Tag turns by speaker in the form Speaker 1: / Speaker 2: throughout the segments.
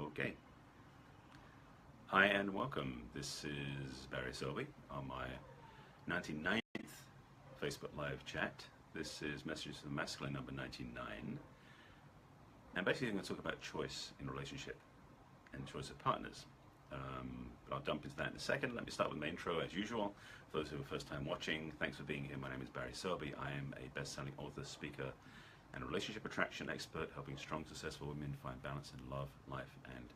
Speaker 1: Okay. Hi and welcome. This is Barry Selby on my 99th Facebook Live chat. This is Messages for the Masculine number 99. And basically I'm going to talk about choice in relationship and choice of partners. But I'll dump into that in a second. Let me start with my intro as usual. For those who are first time watching, thanks for being here. My name is Barry Selby. I am a best-selling author, speaker, and relationship attraction expert, helping strong, successful women find balance in love, life, and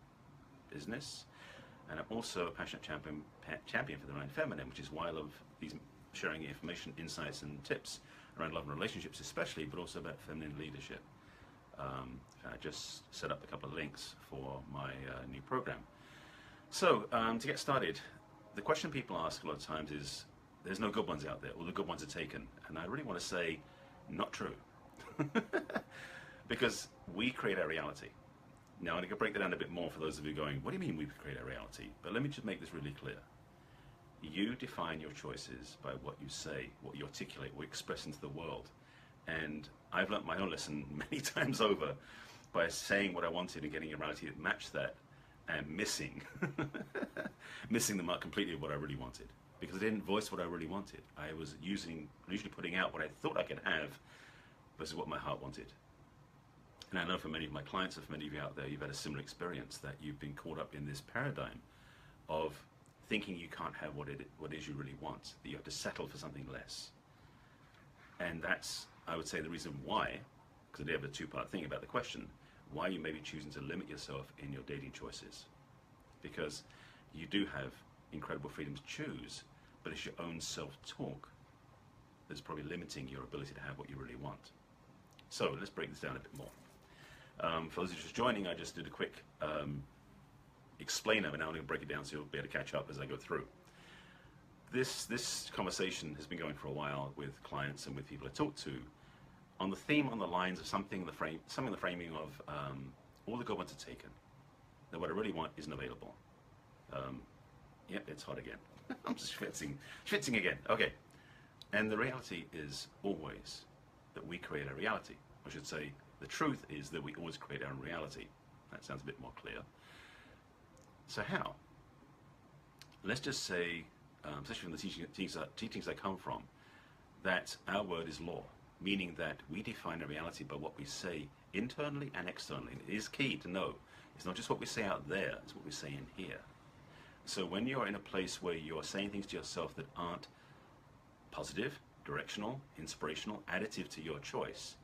Speaker 1: business. And I'm also a passionate champion for the Divine Feminine, which is why I love these sharing information, insights, and tips around love and relationships, especially, but also about feminine leadership. I just set up a couple of links for my new program. So, to get started, the question people ask a lot of times is, there's no good ones out there, or the good ones are taken. And I really want to say, not true. Because we create our reality. Now, I'm going to break that down a bit more for those of you going, what do you mean we create our reality? But let me just make this really clear. You define your choices by what you say, what you articulate, what you express into the world. And I've learnt my own lesson many times over by saying what I wanted and getting a reality that matched that and missing the mark completely of what I really wanted. Because I didn't voice what I really wanted. I was usually putting out what I thought I could have versus what my heart wanted. And I know for many of my clients, and for many of you out there, you've had a similar experience, that you've been caught up in this paradigm of thinking you can't have what it is you really want, that you have to settle for something less. And that's, I would say, the reason why, because I did have a two-part thing about the question, why you may be choosing to limit yourself in your dating choices. Because you do have incredible freedom to choose, but it's your own self-talk that's probably limiting your ability to have what you really want. So let's break this down a bit more. For those who are just joining, I just did a quick explainer, but now I'm going to break it down so you'll be able to catch up as I go through. This conversation has been going for a while with clients and with people I talk to, on the theme, on the lines of something in the framing of all the good ones are taken. That what I really want isn't available. Yep, it's hot again. I'm just schwitzing again. Okay. And the reality is always that we create our reality. I should say, the truth is that we always create our own reality. That sounds a bit more clear. So how? Let's just say, especially from the teachings I come from, that our word is law, meaning that we define our reality by what we say internally and externally. And it is key to know, it's not just what we say out there, it's what we say in here. So when you're in a place where you're saying things to yourself that aren't positive, directional, inspirational, additive to your choice,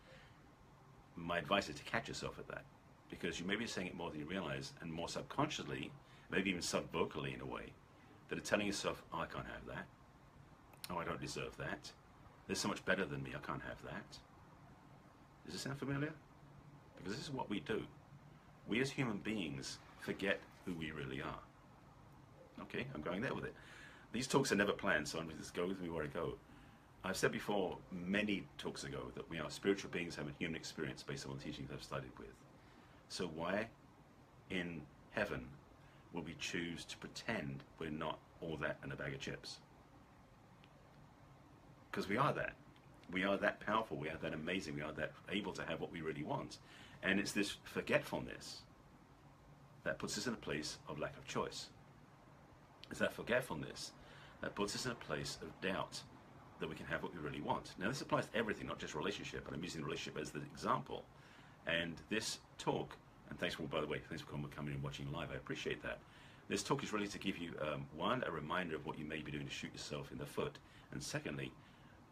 Speaker 1: my advice is to catch yourself at that, because you may be saying it more than you realize, and more subconsciously, maybe even sub-vocally in a way, that are telling yourself, oh, I can't have that. Oh, I don't deserve that. There's so much better than me, I can't have that. Does this sound familiar? Because this is what we do. We as human beings forget who we really are. Okay, I'm going there with it. These talks are never planned, so I'm just go with me where I go. I've said before, many talks ago, that we are spiritual beings having human experience based on the teachings I've studied with. So why in heaven will we choose to pretend we're not all that and a bag of chips? Because we are that. We are that powerful, we are that amazing, we are that able to have what we really want. And it's this forgetfulness that puts us in a place of lack of choice. It's that forgetfulness that puts us in a place of doubt that we can have what we really want. Now this applies to everything, not just relationship, but I'm using the relationship as the example. And this talk, and thanks for, by the way, thanks for coming and watching live, I appreciate that. This talk is really to give you, one, a reminder of what you may be doing to shoot yourself in the foot, and secondly,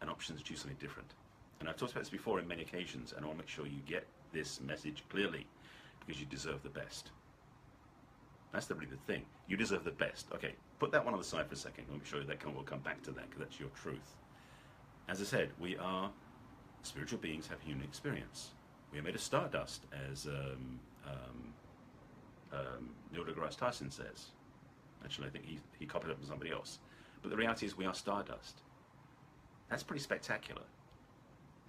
Speaker 1: an option to do something different. And I've talked about this before in many occasions, and I want to make sure you get this message clearly, because you deserve the best. That's really the thing. You deserve the best. Okay, put that one on the side for a second. Let me show you that. We'll come back to that, because that's your truth. As I said, we are spiritual beings, have human experience. We are made of stardust, as Neil deGrasse Tyson says. Actually, I think he copied it from somebody else. But the reality is we are stardust. That's pretty spectacular.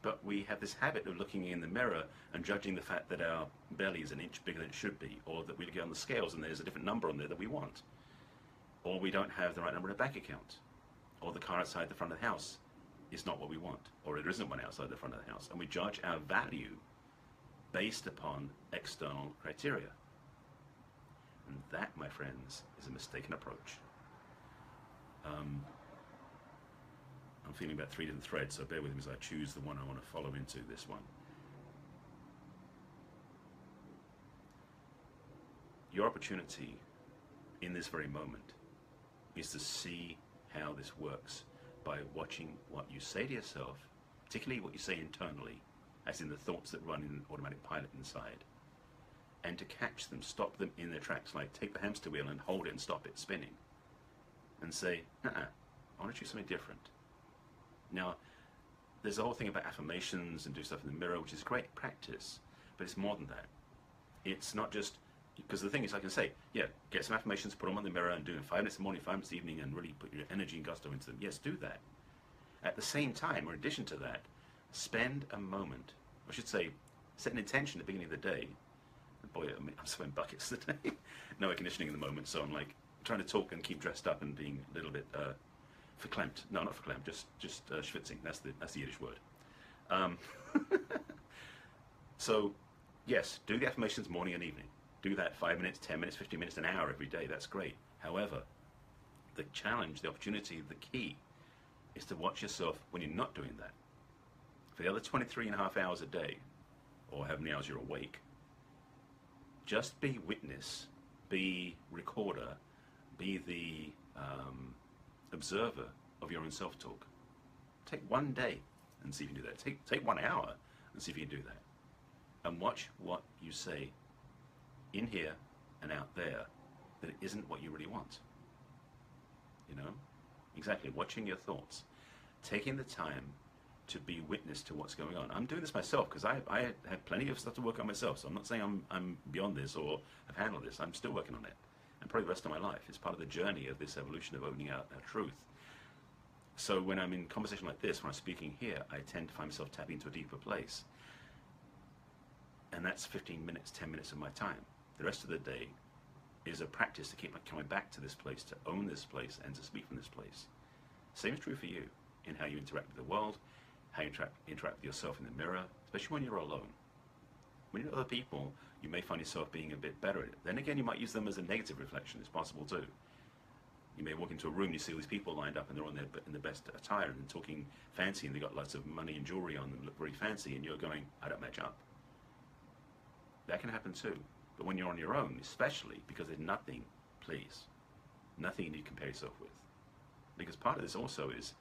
Speaker 1: But we have this habit of looking in the mirror and judging the fact that our belly is an inch bigger than it should be, or that we get on the scales and there's a different number on there that we want, or we don't have the right number in a bank account, or the car outside the front of the house is not what we want, or there isn't one outside the front of the house, and we judge our value based upon external criteria. And that, my friends, is a mistaken approach. I'm feeling about 3 different threads, so bear with me as I choose the one I want to follow into this one. Your opportunity in this very moment is to see how this works by watching what you say to yourself, particularly what you say internally, as in the thoughts that run in an automatic pilot inside, and to catch them, stop them in their tracks, like take the hamster wheel and hold it and stop it spinning, and say, I want to choose something different. Now, there's a whole thing about affirmations and do stuff in the mirror, which is great practice, but it's more than that. It's not just, because the thing is, I can say, yeah, get some affirmations, put them on the mirror and do them 5 minutes in the morning, 5 minutes in the evening, and really put your energy and gusto into them. Yes, do that. At the same time, or in addition to that, spend a moment, I should say, set an intention at the beginning of the day. Boy, I mean, I'm sweating buckets today. No air conditioning in the moment, so I'm like trying to talk and keep dressed up and being a little bit verklempt. No, not verklempt, just schwitzing. That's the Yiddish word. So, yes, do the affirmations morning and evening. Do that 5 minutes, 10 minutes, 15 minutes, an hour every day. That's great. However, the challenge, the opportunity, the key is to watch yourself when you're not doing that. For the other 23 and a half hours a day, or how many hours you're awake, just be witness, be recorder, be the observer of your own self-talk. Take 1 day and see if you can do that. Take 1 hour and see if you can do that. And watch what you say in here and out there that isn't what you really want. You know? Exactly, watching your thoughts. Taking the time to be witness to what's going on. I'm doing this myself because I have plenty of stuff to work on myself, so I'm not saying I'm beyond this or have handled this. I'm still working on it, and probably the rest of my life. It's part of the journey of this evolution of opening out our truth. So when I'm in conversation like this, when I'm speaking here, I tend to find myself tapping into a deeper place. And that's 15 minutes, 10 minutes of my time. The rest of the day is a practice to keep coming back to this place, to own this place, and to speak from this place. Same is true for you in how you interact with the world, how you interact with yourself in the mirror, especially when you're alone. When you're with other people, you may find yourself being a bit better at it. Then again, you might use them as a negative reflection. It's possible too. You may walk into a room, you see all these people lined up, and they're in the best attire and talking fancy, and they've got lots of money and jewelry on them, look very fancy, and you're going, I don't match up. That can happen too. But when you're on your own, especially, because there's nothing, please, nothing you need to compare yourself with. Because part of this also is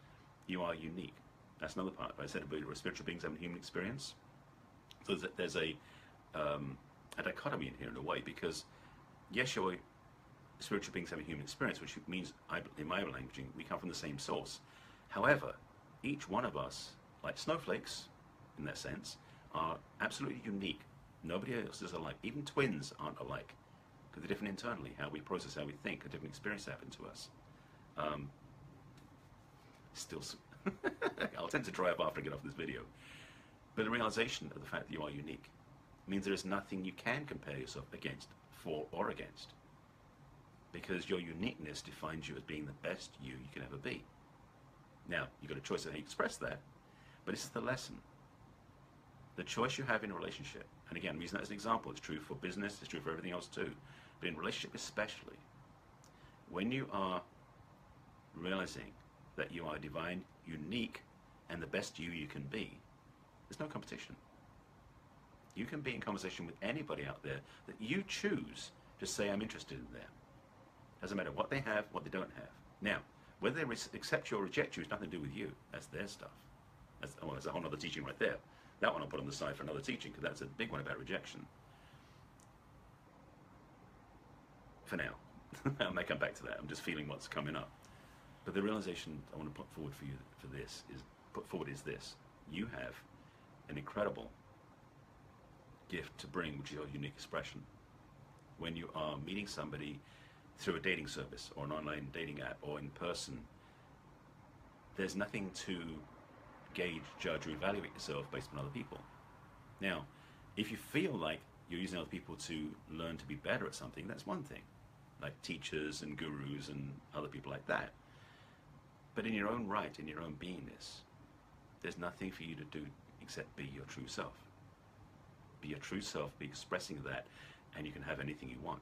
Speaker 1: you are unique. That's another part. I said we're spiritual beings having a human experience. So there's a dichotomy in here in a way, because yes, you're spiritual beings having a human experience, which means, in my language, we come from the same source. However, each one of us, like snowflakes, in that sense, are absolutely unique. Nobody else is alike. Even twins aren't alike, because they're different internally. How we process, how we think, a different experience happen to us. I'll tend to dry up after I get off this video. But the realization of the fact that you are unique means there is nothing you can compare yourself against, for or against. Because your uniqueness defines you as being the best you can ever be. Now, you've got a choice of how you express that, but this is the lesson. The choice you have in a relationship, and again, I'm using that as an example, it's true for business, it's true for everything else too, but in relationship especially, when you are realizing that you are divine, unique, and the best you can be, there's no competition. You can be in conversation with anybody out there that you choose to say, I'm interested in them. Doesn't matter what they have, what they don't have. Now, whether they accept you or reject you has nothing to do with you. That's their stuff. That's a whole other teaching right there. That one I'll put on the side for another teaching, because that's a big one about rejection. For now. I may come back to that. I'm just feeling what's coming up. But the realization I want to put forward for you is this. You have an incredible gift to bring, which is your unique expression. When you are meeting somebody through a dating service or an online dating app or in person, there's nothing to gauge, judge, or evaluate yourself based on other people. Now, if you feel like you're using other people to learn to be better at something, that's one thing, like teachers and gurus and other people like that. But in your own right, in your own beingness, there's nothing for you to do except be your true self. Be your true self, be expressing that, and you can have anything you want.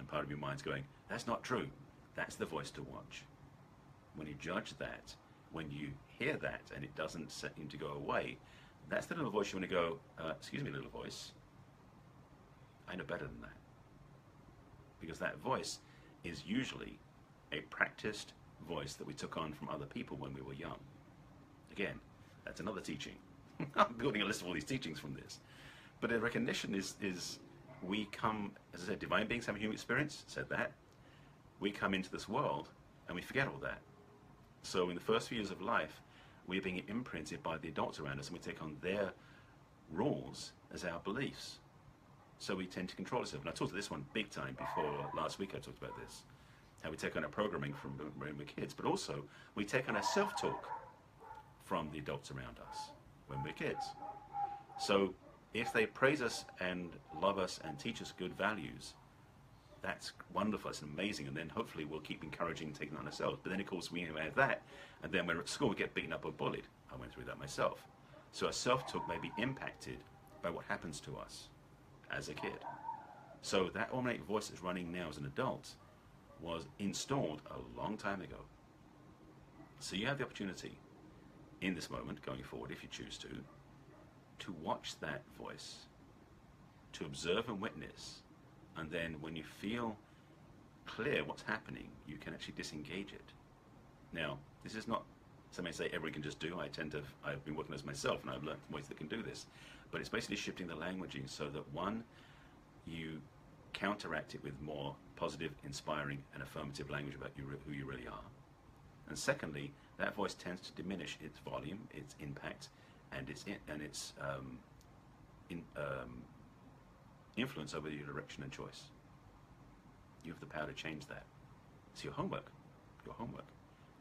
Speaker 1: And part of your mind's going, that's not true. That's the voice to watch. When you judge that, when you hear that and it doesn't seem to go away, that's the little voice you want to go, excuse me, little voice, I know better than that. Because that voice is usually a practiced voice that we took on from other people when we were young. Again, that's another teaching. I'm building a list of all these teachings from this. But the recognition is we come, as I said, divine beings have a human experience, said that. We come into this world and we forget all that. So in the first few years of life, we're being imprinted by the adults around us and we take on their rules as our beliefs. So we tend to control ourselves. And I talked to this one big time before last week. I talked about this. How we take on our programming from when we're kids, but also we take on our self-talk from the adults around us when we're kids. So if they praise us and love us and teach us good values, that's wonderful, it's amazing, and then hopefully we'll keep encouraging and taking on ourselves. But then of course we have that, and then when we're at school we get beaten up or bullied. I went through that myself. So our self-talk may be impacted by what happens to us as a kid. So that automatic voice that's running now as an adult was installed a long time ago. So you have the opportunity in this moment, going forward, if you choose to watch that voice, to observe and witness, and then when you feel clear what's happening, you can actually disengage it. Now, this is not something I say everyone can just do. I've been working as myself, and I've learned ways that can do this. But it's basically shifting the languaging so that, one, you counteract it with more positive, inspiring, and affirmative language about who you really are. And secondly, that voice tends to diminish its volume, its impact, and its influence over your direction and choice. You have the power to change that. It's your homework. Your homework.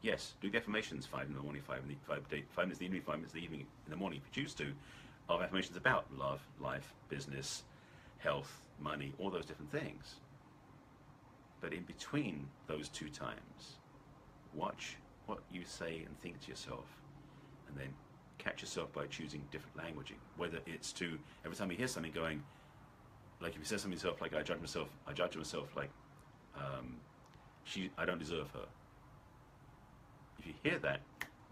Speaker 1: Yes, do the affirmations 5 in the morning, 5 minutes in the evening, 5 minutes in the evening, in the morning if you choose to, of affirmations about love, life, business, health, money, all those different things. But in between those two times, watch what you say and think to yourself, and then catch yourself by choosing different languaging. Whether it's to, every time you hear something going, like if you say something to yourself like, I judge myself like, I don't deserve her. If you hear that,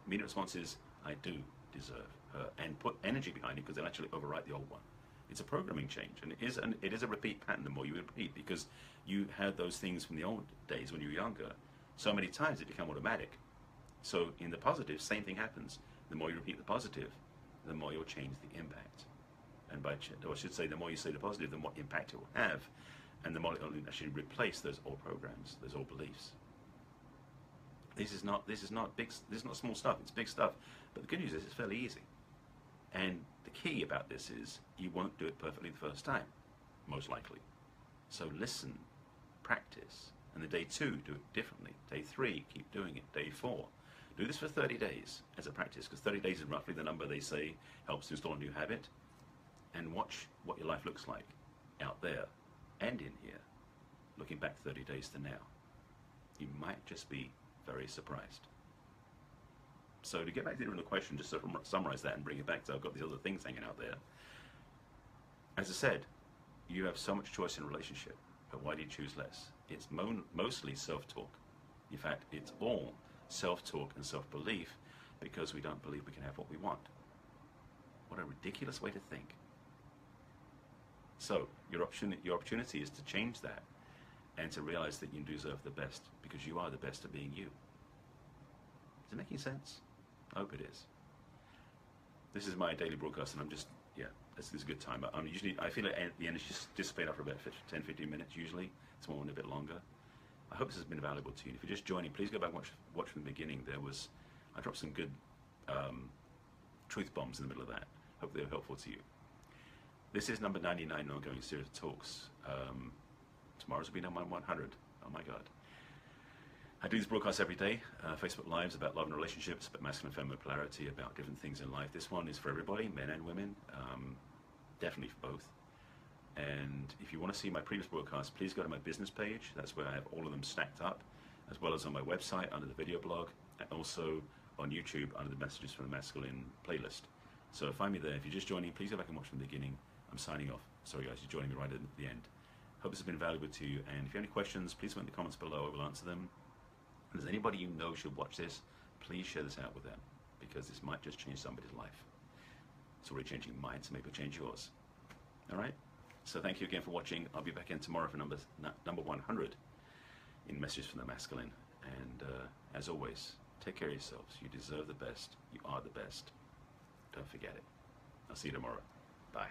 Speaker 1: immediate response is, I do deserve her, and put energy behind it, because it'll actually overwrite the old one. It's a programming change, and it is a repeat pattern the more you repeat, because you had those things from the old days when you were younger so many times it became automatic. So in the positive, same thing happens. The more you repeat the positive, the more you'll change the impact. And or I should say, the more you say the positive, the more impact it will have, and the more it will actually replace those old programs, those old beliefs. This is not small stuff. It's big stuff. But the good news is it's fairly easy. And the key about this is you won't do it perfectly the first time, most likely. So listen, practice, and then day 2, do it differently. Day 3, keep doing it. Day 4, do this for 30 days as a practice, because 30 days is roughly the number they say helps to install a new habit. And watch what your life looks like out there and in here, looking back 30 days to now. You might just be very surprised. So to get back to the original question, just to summarize that and bring it back to, I've got these other things hanging out there. As I said, you have so much choice in a relationship, but why do you choose less? It's mostly self-talk. In fact, it's all self-talk and self-belief, because we don't believe we can have what we want. What a ridiculous way to think. So your opportunity is to change that, and to realize that you deserve the best, because you are the best at being you. Is it making sense? I hope it is. This is my daily broadcast, and I'm just, this is a good time. I feel like the energy dissipate after about 10-15 minutes usually. It's more than a bit longer. I hope this has been valuable to you. If you're just joining, please go back and watch from the beginning. I dropped some good truth bombs in the middle of that. Hope they were helpful to you. This is number 99 in ongoing series of talks. Tomorrow's will be number 100. Oh my God. I do these broadcasts every day, Facebook Lives about love and relationships, about masculine and feminine polarity, about different things in life. This one is for everybody, men and women, definitely for both. And if you want to see my previous broadcasts, please go to my business page. That's where I have all of them stacked up, as well as on my website under the video blog, and also on YouTube under the Messages from the Masculine playlist. So find me there. If you're just joining, please go back and watch from the beginning. I'm signing off. Sorry guys, you're joining me right at the end. Hope this has been valuable to you. And if you have any questions, please put in the comments below. I will answer them. And if there's anybody you know should watch this, please share this out with them, because this might just change somebody's life. It's already changing mine, so maybe it'll change yours. All right? So thank you again for watching. I'll be back in tomorrow for number 100 in Messages from the Masculine. And as always, take care of yourselves. You deserve the best. You are the best. Don't forget it. I'll see you tomorrow. Bye.